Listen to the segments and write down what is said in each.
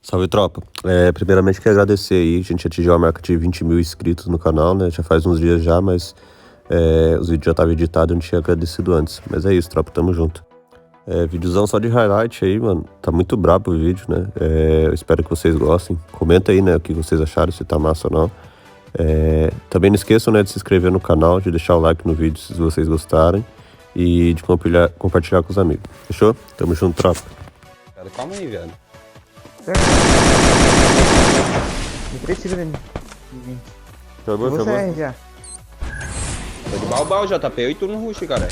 Salve, tropa. Primeiramente, quero agradecer aí. A gente atingiu a marca de 20 mil inscritos no canal, né? Já faz uns dias já, mas os vídeos já estavam editados, eu não tinha agradecido antes. Mas é isso, tropa, tamo junto. Videozão só de highlight aí, mano. Tá muito brabo o vídeo, né? Eu espero que vocês gostem. Comenta aí, né, o que vocês acharam, se tá massa ou não. Também não esqueçam, né, de se inscrever no canal, de deixar o like no vídeo se vocês gostarem. E de compartilhar com os amigos. Fechou? Tamo junto, tropa. Cara, calma aí, velho. Me precisa de mim. Acabou, Você acabou. é já. Tô de balbal, JP. Eu e tu no rush, cara.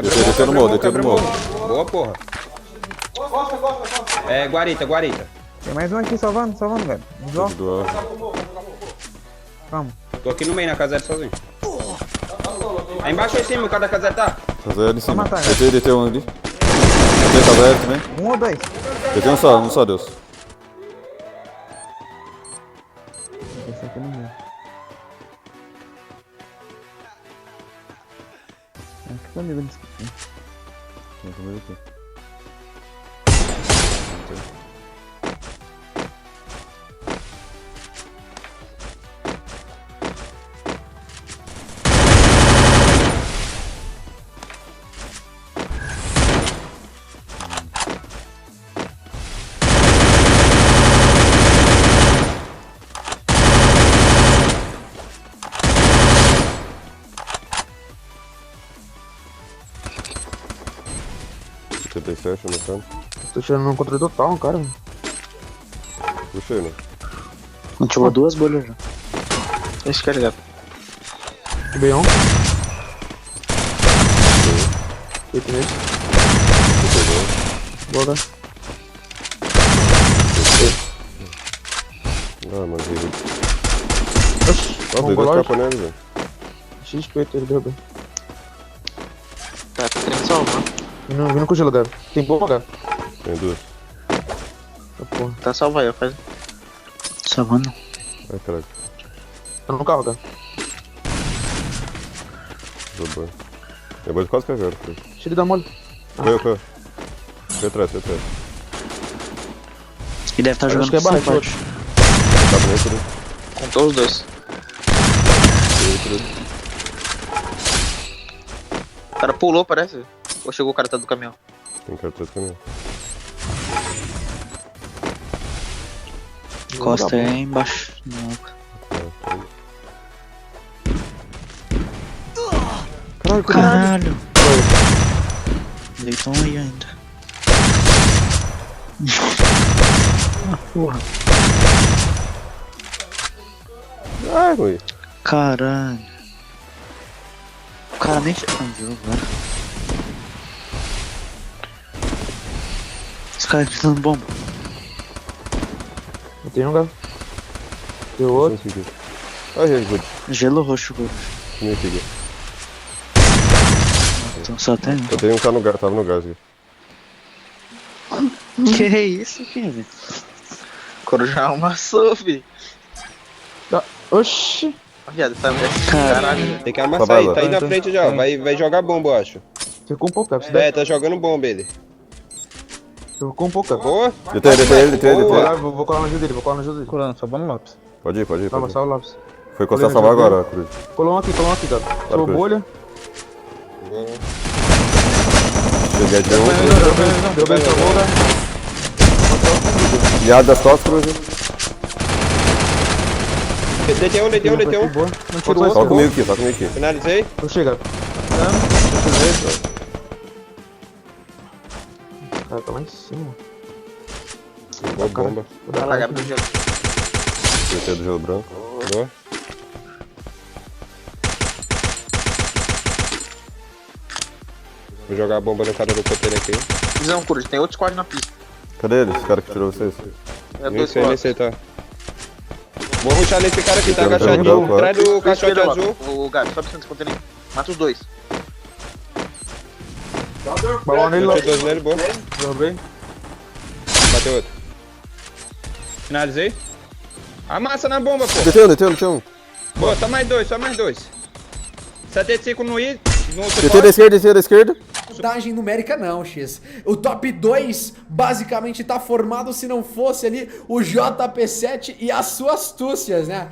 Desceu no morro, desceu no morro. Boa, porra. Guarita. Tem mais um aqui salvando, velho. Visual. Vamos. Tô aqui no meio, na caseta sozinho. Aí embaixo ou em cima, o cara da caseta tá? Fazer ali em cima. matar, né? Detei um ali. Detei tá aberto também. Um ou dois? Detei um só, Deus. Esse aqui no meio. Acho que tá amigo disso aqui. Detei certo, no canto. Tô tirando um controle total, cara. Puxei, né? Ativou duas bolhas já. Esse que é ligado. B1. Feito nesse. Bora. Ah, mas ele... Oxi, Ó, tem dois capas nele, velho. XP, ele derrubou. Tá querendo salvar. Vindo com o gelo, cara. Tem bomba, cara? Tem duas. Porra. Tá salvo aí, ó. Faz. Salvando. Ai, caralho. Tá no carro, cara. Boa. Eu vou quase carregar, cara. Deixa ele dar mole. Caiu. Foi atrás. E deve estar Acho jogando que é com barra forte. Tá dentro, né? Contou os dois. O cara pulou, parece. Ou chegou o cara tá do caminhão? Tem cara atrás também. Costa é embaixo. Não. Caralho. Deitou aí ainda. Porra. Ai, ruim. Caralho. O cara nem chegou agora. Esse cara aqui dando bomba. Tem um, cara. Tem outro. Ai, ai, Good. Gelo roxo, gordo. Minha filha. Então só tem um. Eu tenho um que tava no gás aqui. Que é isso, Kevin? Corujão amassou, fi. Oxi. Viado, tá caralho, velho. Tem que amassar aí. Tá aí na Tem. frente já, ó. Vai jogar bomba, eu acho. Ficou um pouco, cara. Tá jogando bomba ele. Ficou um pouco, cara. Boa? Detei ele. Vou colar na ajuda dele, Colando, só vamos lápis. Pode ir. Calma, só o lápis. Foi encostar a salvar agora, Cruz. Colou um aqui, cara. Sou Cruz. bolha. Cheguei de um. Deu bem, sou bolha. Miado das costas, Cruz. Deitei um. Boa. Não tirou Só outro. comigo aqui. Finalizei. Vou chegar. O cara tá lá em cima. Boa bomba. Vou dar Vai lá, cara Gabriel. Detei do gelo branco. Boa. Vou jogar a bomba no cara do coteiro aqui. Visão, Coruja, tem outro squad na pista. Cadê ele? Esse cara que tirou vocês? É Nem dois sei, squads. tá. Vou rushar nesse cara que tá Tem um agachadinho. branco, ó. Atrás do Esquerda, caixote ó. azul. O Gabi, sobe desse container aí. Mata os dois. Balão nele, Bati dois nele, boa. derrubei. Bateu outro. Finalizei. Amassa na bomba, pô. Detei um. Boa, só mais dois. 75 no I. No Detei da esquerda. vantagem numérica não, X. O top 2 basicamente tá formado se não fosse ali o JP7 e as suas astúcias, né?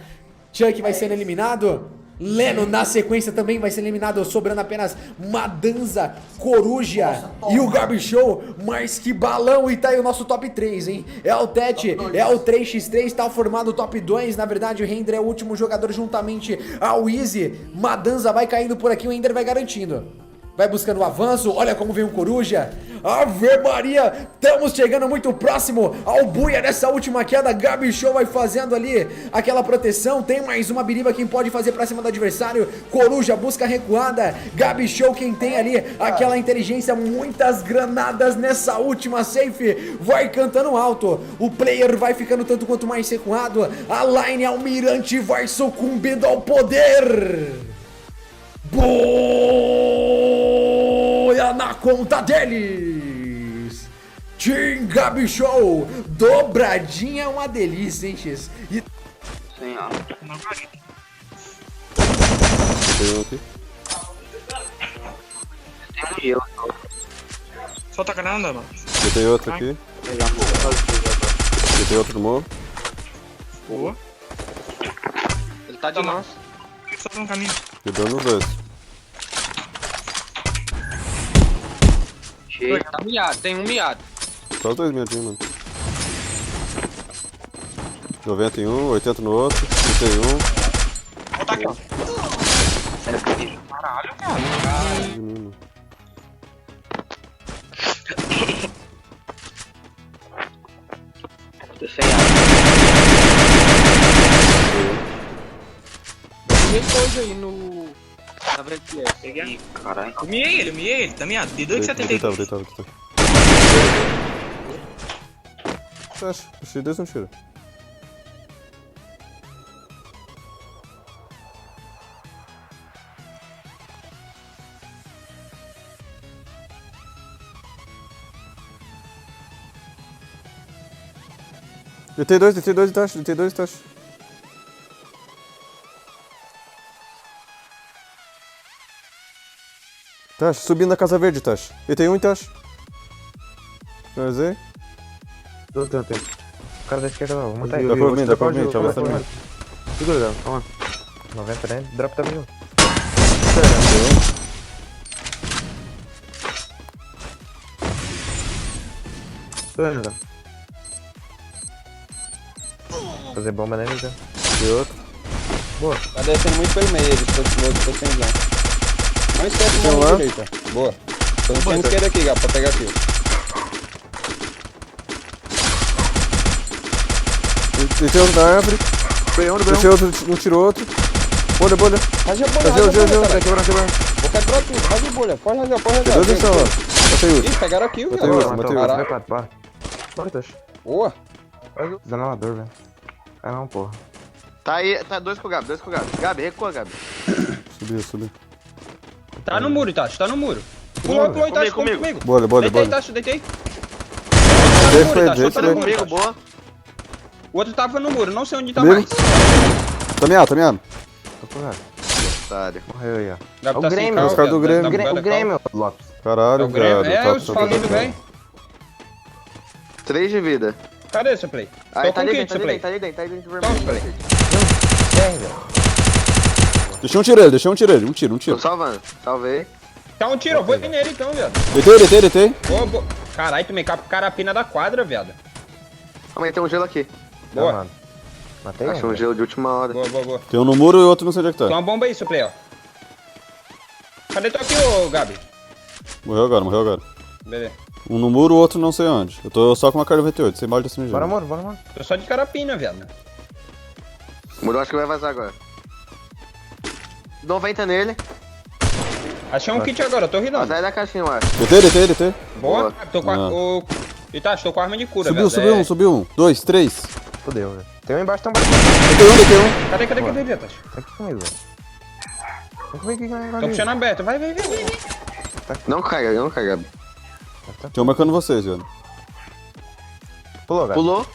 Chuck vai sendo eliminado. Leno na sequência também vai ser eliminado, sobrando apenas Madanza, Coruja e o Gabi Show. Mas que balão, e tá aí o nosso top 3, hein? É o Tete, é o 3x3, tá formado o top 2. Na verdade o Render é o último jogador juntamente ao Easy. Madanza vai caindo por aqui, o Render vai garantindo. Vai buscando o avanço, olha como vem o Coruja. Ave Maria, estamos chegando muito próximo ao Buia nessa última queda. Gabi Show vai fazendo ali aquela proteção. Tem mais uma biriba quem pode fazer pra cima do adversário. Coruja busca a recuada. Gabi Show quem tem ali aquela inteligência. Muitas granadas nessa última safe. Vai cantando alto. O player vai ficando tanto quanto mais recuado. A line Almirante vai sucumbindo ao poder. Boia na conta deles! Team Gabi Show! Dobradinha é uma delícia, hein, X? E... Sim, ó. Tem um aqui. E eu. Solta a granada, mano. Tem outro aqui. Tem outro no morro. Boa. Ele tá de nós. Solta no caminho. Cuidando nos dois. Chega. Tá miado, tem um miado. Só os dois miadinhos, mano. 91, 80 no outro, 31. Volta aqui, ó. Caralho, cara. Menino. Tô sem água. Tem coisa aí no... Na VTS. Peguei. Ih, caralho. Eu miei ele, tá miado. De 2,70. Deitava. Você acha? Os X2 não tira. DT2 de taxa. Taxa, subindo na Casa Verde, Taxa. DT1 e Taxa. Finalizei. Tô tempo. O cara da esquerda lá, vou matar ele. Dá pra mim, deixa eu ver também. Segura, calma. 90 né? Drop tá vindo. Tô indo, fazer bomba nele já. E outro. Boa. Tá descendo muito pelo meio, eles tô sem visão. Não esquece o mão direita. Boa. Tô no canto esquerdo aqui, Gabo, pra pegar aqui. Deixei outro na árvore. Deixei outro, um tirou outro. Bolha. Rasga a bolha, Quebrando. Vou quebrar tudo, rasga a bolha. Pode rasgar. Tem dois estão lá. Matei outro. Ih, pegaram aqui, Matei velho. outro, matei outro. Vai, bora. Bora, Tosh. Boa. Desanelador, velho. Ah não, porra. Tá aí, tá dois com o Gabi. Gabi, recua, Gabi. Subiu. Tá no muro, Itachi, tá no muro. Pulou, Itachi, comigo. Bolha. Deitei, Itachi, deitei. Deixa ele. Comigo, boa. O outro tava no muro, não sei onde tá Comigo. mais. Tá meado. Tô com raiva. Otário. Morreu aí, ó. Gabi O tá sem Grêmio, cal, os caras do velho. Grêmio. Tá O Grêmio, Lopes. Caralho, É o Grêmio. velho. É, os falando, velho. 3 de vida. Cadê seu play? Aí, Tô tá com ali kit, seu dentro, play. tá ali dentro do Toma, vermelho. play. Deixei um tiro ele. Um Tô tiro. salvando. Salvei. Tá um tiro, eu vou ir nele então, viado. Deitei. Boa. Caralho, tomei carapina da quadra, viado. Calma aí, tem um gelo aqui. Boa. Matei, Achei um gelo de última hora. Boa. Tem um no muro e outro não sei onde é que Tem tá. uma bomba aí, seu play, ó. Cadê tu aqui, ô Gabi? Morreu agora. Beleza. Um no muro, o outro não sei onde. Eu tô só com uma cara 98, sem bala de SMG. Bora, mano. Tô só de carapina, viado. O muro acho que vai vazar agora. 90 nele. Achei um kit agora, tô ridando. Sai da caixinha, eu acho. Deitei. Boa. Boa. Tô com Ah. o... Itachi, tô com arma de cura, velho. Subiu um. 2, 3. Fudeu, velho. Tem um embaixo, tem um embaixo. Deitei um. Cadê, Itachi? Tá aqui comigo, velho. Vem aqui, Tô puxando aberto. Vai. Não cai, Gabi. Tinha um marcando vocês, velho. Pulou, velho. Pulou.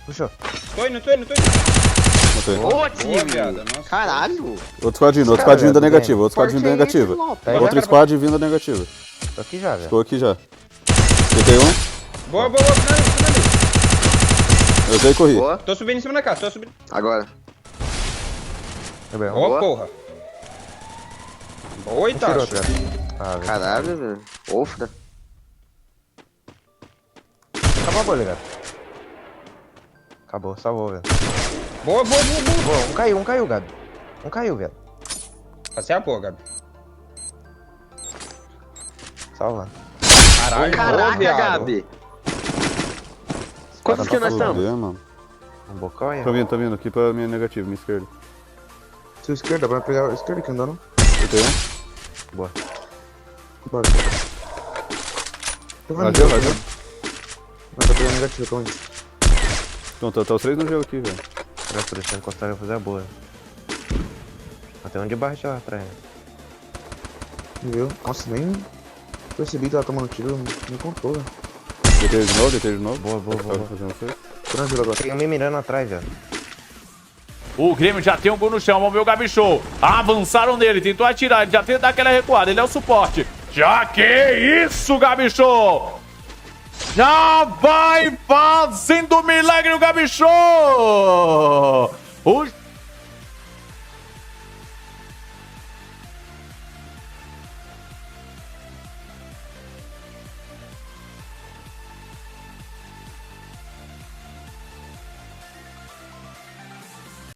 Puxou. Tô indo. Matei. Boa, Boa, viado. Nossa. Caralho. Outro squad vindo da negativa. Forte Outro squad vindo da negativa. Tá aí, Outro squad vindo da negativa. Tô aqui já, velho. Tô aqui já. Peguei um. Boa, finaliza. Eu usei e corri. Boa. Tô subindo em cima da casa, tô subindo. Agora. Gabriel. Ó, Boa. porra. Boa, Tirou, Itachi. cara. Ah, velho. Caralho, velho. Ofra. Acabou a bolha, velho. Acabou, salvou, velho. Boa. Boa, um caiu, Gabi. Um caiu, velho. Essa é a boa, Gabi. Salva. Caralho, boa, Caraca, viado. Gabi. Quantos Cara, que nós tá estamos? Fuder, mano. Um bocal, Tô vindo aqui pra minha negativa, minha esquerda. Sua esquerda, vai pegar a esquerda que andou, não? Peguei um. Boa. Bora. Tô vendo Valeu. Mas tá pegando negativo, calma aí. Então, tá os 3 no jogo aqui, velho. Era por isso que encostar e fazer a boa. Até onde baixo lá atrás. Viu? Nossa, nem percebi que tava tomando tiro, nem contou, velho. Deitei de novo. Boa. Tava fazendo isso aí. Tranquilo agora. Tem um me mirando atrás, velho. O Grêmio já tem um gol no chão, vamos ver o Gabichou. Avançaram nele, tentou atirar, ele já tenta dar aquela recuada, ele é o suporte. Já que isso, Gabichou! Já vai fazendo o milagre o Gabichou! O